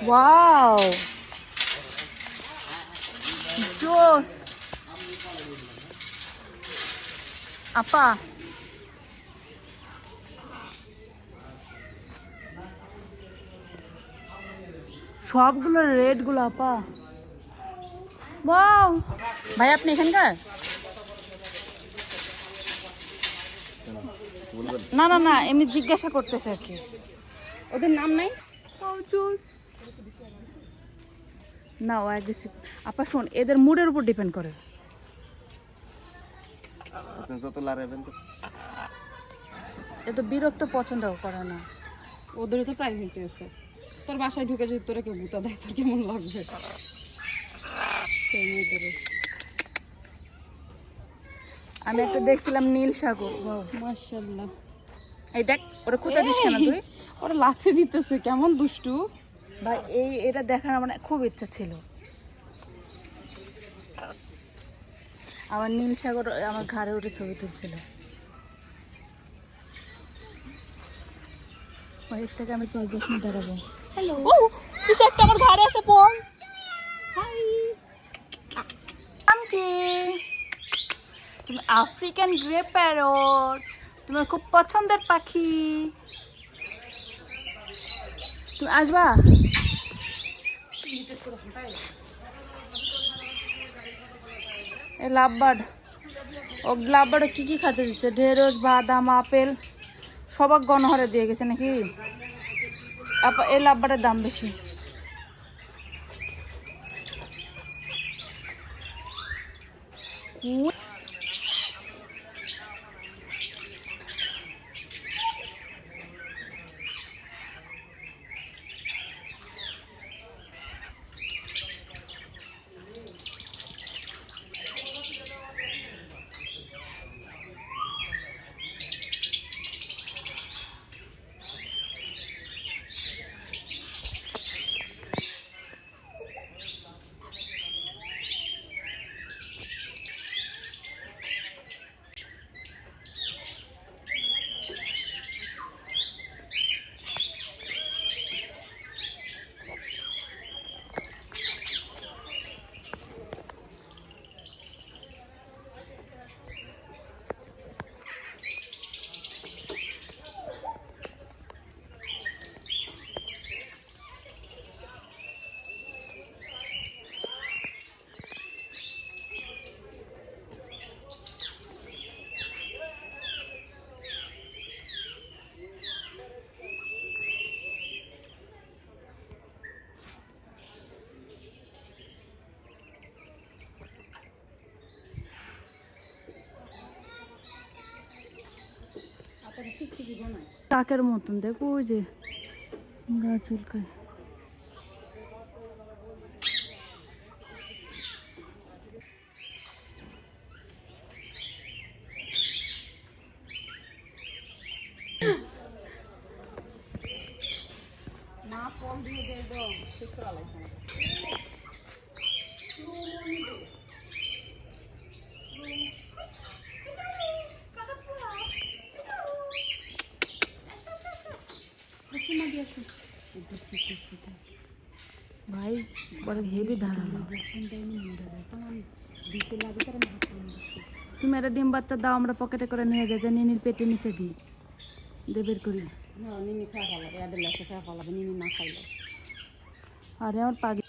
wow জোস আপা সবগুলো রেড গুলো আপা ওয়াও ভাই আপনি এখানকার না না না এমনি জিজ্ঞাসা করতেছে আর কি ওদের নাম নাই না ও অ্যাগ্রেসিভ আপা শোন এদের মুডের উপর ডিপেন্ড করে এ তো বিরক্ত পছন্দ করে না ওদেরও তো প্রাইভেসি আছে তোর বাসায় ঢুকে যদি তোরা কেউ গুতা দেয় তোর কেমন লাগবে আমি একটা দেখছিলাম নীল সাগর মাশাআল্লাহ এই দেখ ওরা খোঁচা দিস কেন তুই ওরা লাথি দিতেছে কেমন দুষ্টু ভাই এটা দেখার আমার খুব ইচ্ছা ছিল আমার নীল সাগর আমার ঘাড়ে উঠে ছবি তুলছিল ওইর থেকে আমি 5-10 মিনিট দাঁড়াবো হ্যালো কিছু একটা আমার ঘাড়ে এসে পড় হাই আমকি তুমি আফ্রিকান গ্রে প্যারট তোমার খুব পছন্দের পাখি তুমি আসবা এই লাভবার্ড ও লাভবার্ডে কি খেতে দিচ্ছে ঢেঁড়স বাদাম আপেল সবাক গণহারে দিয়ে গেছে নাকি আপা এই লাভবার্ডের দাম বেশি কাকের মতন দেখো ওই যে গাছ উল্কায় না কম দিয়ে দে একদম শেষ করা লাগছে না ভাই বড় হেভি ধারালো তুমি একটা ডিম বাচ্চা দাও আমরা পকেটে করে নিয়ে যাই যে নিনির পেটের নিচে দিই দেবের করি নিনি খাওয়া ভালো এদের লেসে খাওয়া ভালো নিনি না খাইলে আরে আমার পাগি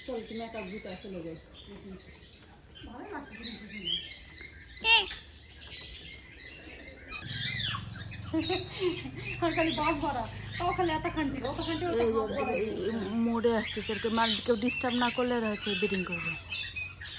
চল তুমি একা বুতে চলে যাই আর খালি বাস ভরা তাও খালি এত খান্তি মোড়ে আসতেছে কেউ ডিস্টার্ব না করলে হচ্ছে ব্রিডিং করবে